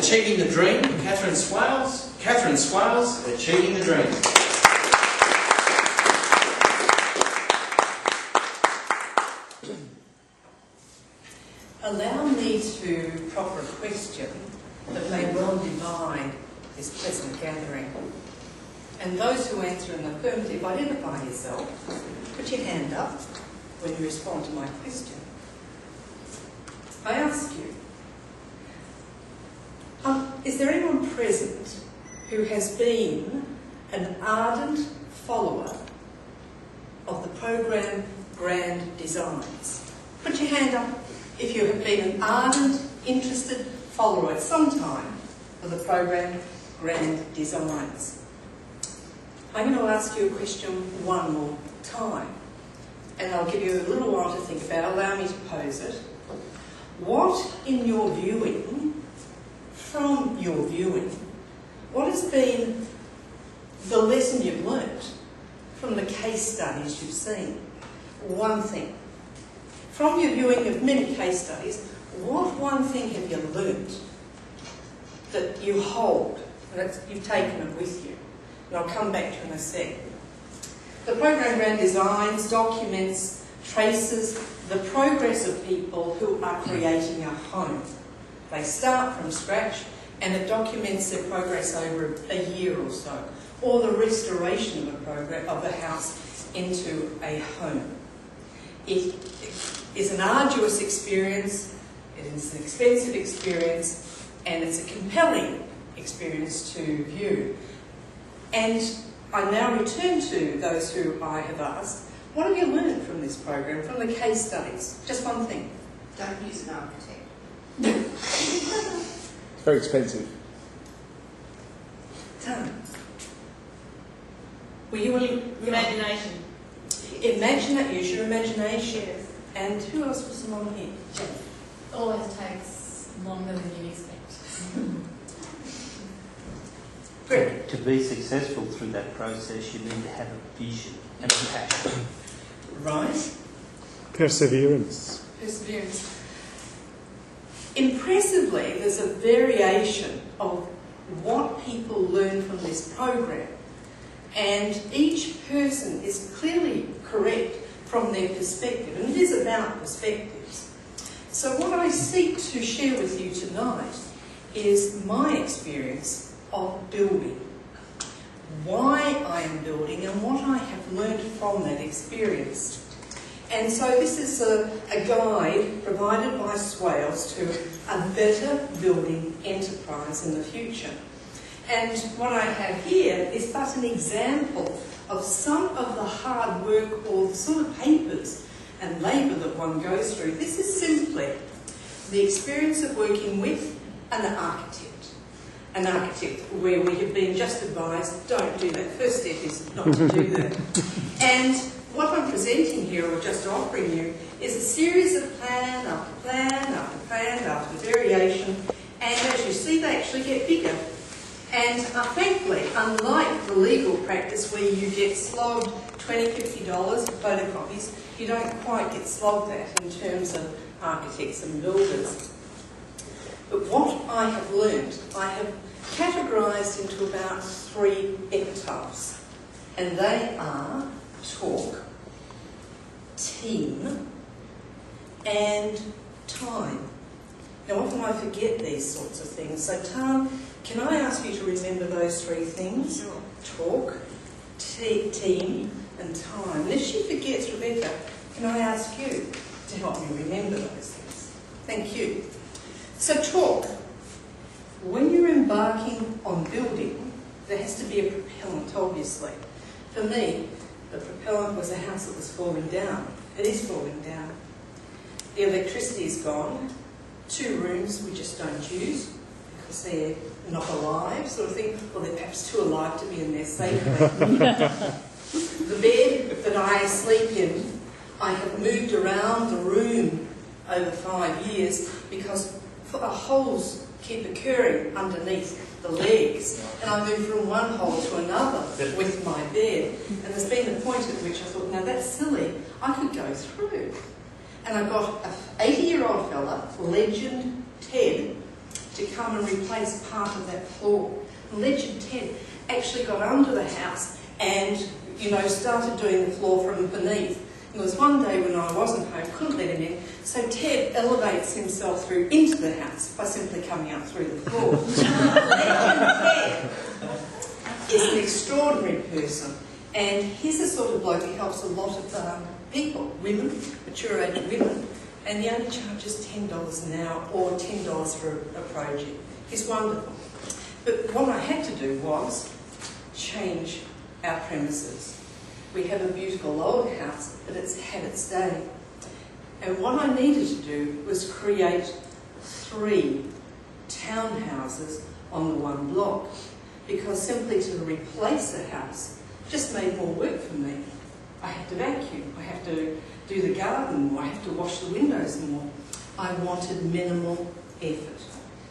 Achieving the Dream, Kathryn Swales. Kathryn Swales, Achieving the Dream. Allow me to proffer a question that may well divide this pleasant gathering. And those who answer in the affirmative, identify yourself. Put your hand up when you respond to my question. I ask you, is there anyone present who has been an ardent follower of the program Grand Designs? Put your hand up if you have been an ardent, interested follower at some time of the program Grand Designs. I'm going to ask you a question one more time, and I'll give you a little while to think about it. Allow me to pose it. What in your viewing, from your viewing, what has been the lesson you've learnt from the case studies you've seen? One thing. From your viewing of many case studies, what one thing have you learnt that you hold, and you've taken it with you? And I'll come back to in a sec. The program Grand Designs documents, traces the progress of people who are creating a home. They start from scratch, and it documents their progress over a year or so, or the restoration of the house into a home. It is an arduous experience, it is an expensive experience, and it's a compelling experience to view. And I now return to those who I have asked, what have you learned from this program, from the case studies? Just one thing. Don't use an architect. It's very expensive. Were you Imagination. Use your imagination. Yes. And who else was along here? Jen. Always takes longer than you expect. Greg. To be successful through that process, you need to have a vision and a passion. Right. Perseverance. Perseverance. Impressively, there's a variation of what people learn from this program, and each person is clearly correct from their perspective, and it is about perspectives. So what I seek to share with you tonight is my experience of building, why I am building and what I have learned from that experience. And so this is a guide provided by Swales to a better building enterprise in the future. And what I have here is but an example of some of the hard work or the sort of papers and labour that one goes through. This is simply the experience of working with an architect. An architect where we have been just advised, don't do that. First step is not to do that. And what I'm presenting here, or just offering you, is a series of plan after plan after plan after variation, and as you see, they actually get bigger. And thankfully, unlike the legal practice where you get slogged $20, $50 for photocopies, you don't quite get slogged that in terms of architects and builders. But what I have learned, I have categorised into about 3 epitaphs, and they are talk, team, and time. Now often I forget these sorts of things, so Tam, can I ask you to remember those 3 things? Sure. Talk, team, and time. And if she forgets, Rebecca, can I ask you to help me remember those things? Thank you. So talk. When you're embarking on building, there has to be a propellant, obviously. For me, the propellant was a house that was falling down. It is falling down. The electricity is gone. 2 rooms we just don't use because they're not alive, sort of thing. Or they're perhaps too alive to be in there safely. The bed that I sleep in, I have moved around the room over 5 years because holes keep occurring underneath the legs, and I move from one hole to another with my bed. And there's been a point at which I thought, now that's silly, I could go through. And I got an 80-year-old fella, legend Ted, to come and replace part of that floor. And Legend Ted actually got under the house and, you know, started doing the floor from beneath. There was one day when I wasn't home, couldn't let him in, so Ted elevates himself through into the house by simply coming up through the floor. Ted is an extraordinary person, and he's the sort of bloke who helps a lot of people, women, mature age women, and he only charges $10 an hour or $10 for a project. He's wonderful. But what I had to do was change our premises. We have a beautiful old house, but it's had its day. And what I needed to do was create 3 townhouses on the one block, because simply to replace the house just made more work for me. I have to vacuum, I have to do the garden more, I have to wash the windows more. I wanted minimal effort.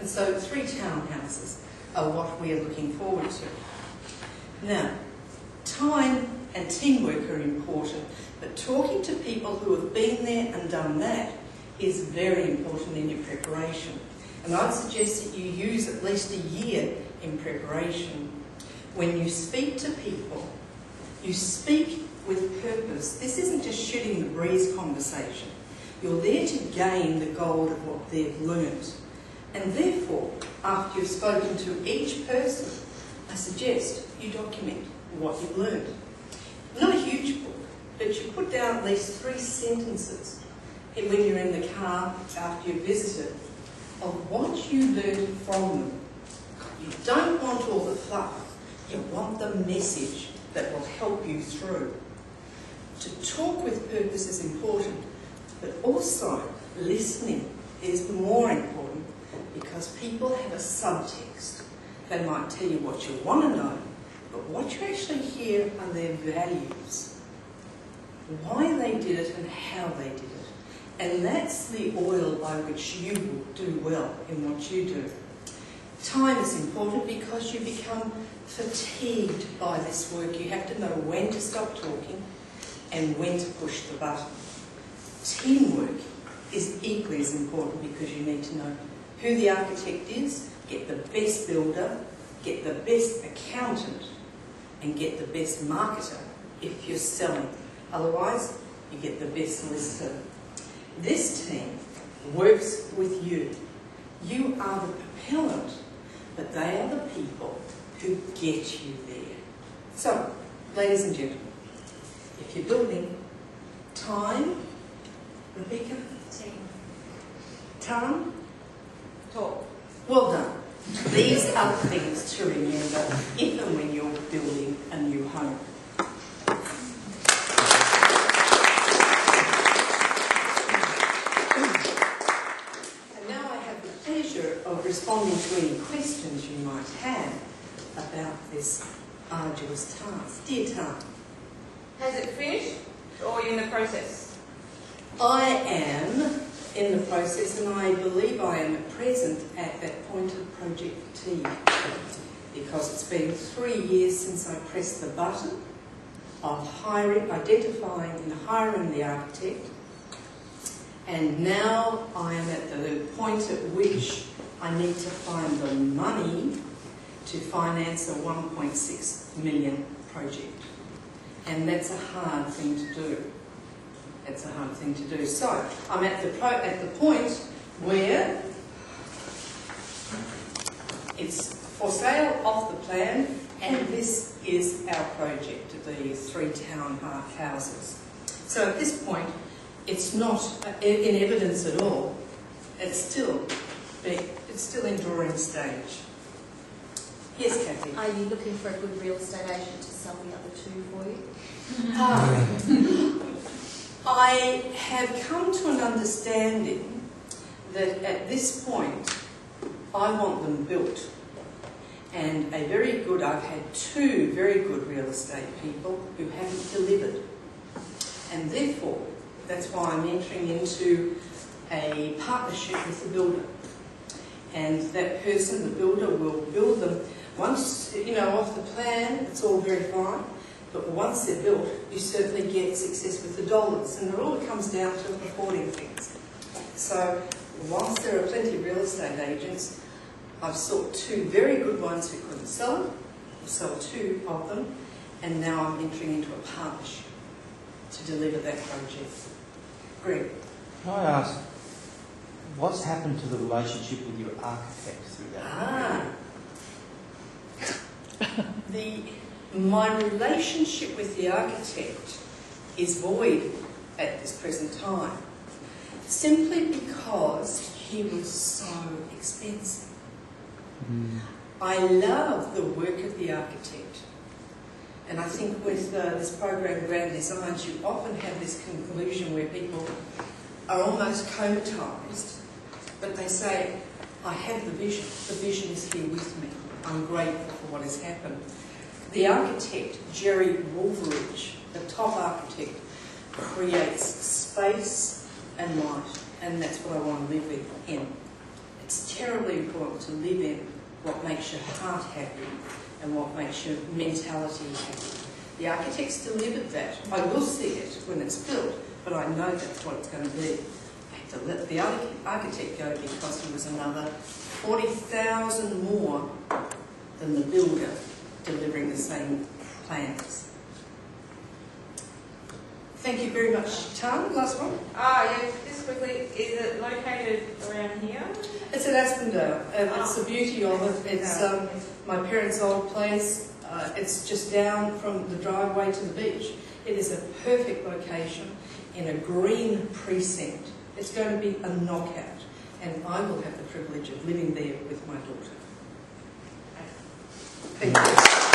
And so 3 townhouses are what we are looking forward to. Now, time and teamwork are important, but talking to people who have been there and done that is very important in your preparation. And I'd suggest that you use at least a year in preparation. When you speak to people, you speak with purpose. This isn't just shooting the breeze conversation. You're there to gain the gold of what they've learnt. And therefore, after you've spoken to each person, I suggest you document what you've learned. Not a huge book, but you put down at least 3 sentences when you're in the car after you've visited of what you learned from them. You don't want all the fluff, you want the message that will help you through. To talk with purpose is important, but also listening is more important, because people have a subtext. They might tell you what you want to know, but what you actually hear are their values, why they did it and how they did it. And that's the oil by which you will do well in what you do. Time is important because you become fatigued by this work. You have to know when to stop talking and when to push the button. Teamwork is equally as important, because you need to know who the architect is, get the best builder, get the best accountant, and get the best marketer if you're selling. Otherwise, you get the best solicitor. This team works with you. You are the propellant, but they are the people who get you there. So, ladies and gentlemen, if you're building, time, Rebecca? Team. Time? Talk. Well done. These are things to remember if and when you're building a new home. And now I have the pleasure of responding to any questions you might have about this arduous task. Dear Tom. Has it finished, or are you in the process? I am in the process, and I believe I am at present at that point of project fatigue, because it's been 3 years since I pressed the button of identifying and hiring the architect, and now I am at the point at which I need to find the money to finance a 1.6 million project. And that's a hard thing to do. It's a hard thing to do. So I'm at the point where it's for sale, off the plan, and this is our project, the 3 townhouses. So at this point, it's not in evidence at all. It's still in drawing stage. Yes, Kathy. Are you looking for a good real estate agent to sell the other 2 for you? I have come to an understanding that at this point I want them built. And I've had 2 very good real estate people who haven't delivered. And therefore, that's why I'm entering into a partnership with the builder. And that person, the builder, will build them. Once, off the plan, it's all very fine. But once they're built, you certainly get success with the dollars. And it all comes down to affording things. So, whilst there are plenty of real estate agents, I've sought 2 very good ones who couldn't sell it, or sell 2 of them, and now I'm entering into a partnership to deliver that project. Greg? Can I ask, what's happened to the relationship with your architect through that? My relationship with the architect is void at this present time, simply because he was so expensive. I love the work of the architect, and I think with this program, Grand Designs, you often have this conclusion where people are almost comatised, but they say, I have the vision is here with me, I'm grateful for what has happened. The architect, Jerry Wolveridge, the top architect, creates space and light, and that's what I want to live with in. It's terribly important to live in what makes your heart happy and what makes your mentality happy. The architect's delivered that. I will see it when it's built, but I know that's what it's going to be. I have to let the architect go because he was another 40,000 more than the builder delivering the same plans. Thank you very much. Tan, last one? Yes, just quickly, is it located around here? It's at Aspendale. It's the beauty of it. It's my parents' old place. It's just down from the driveway to the beach. It is a perfect location in a green precinct. It's going to be a knockout, and I will have the privilege of living there with my daughter. Thank you.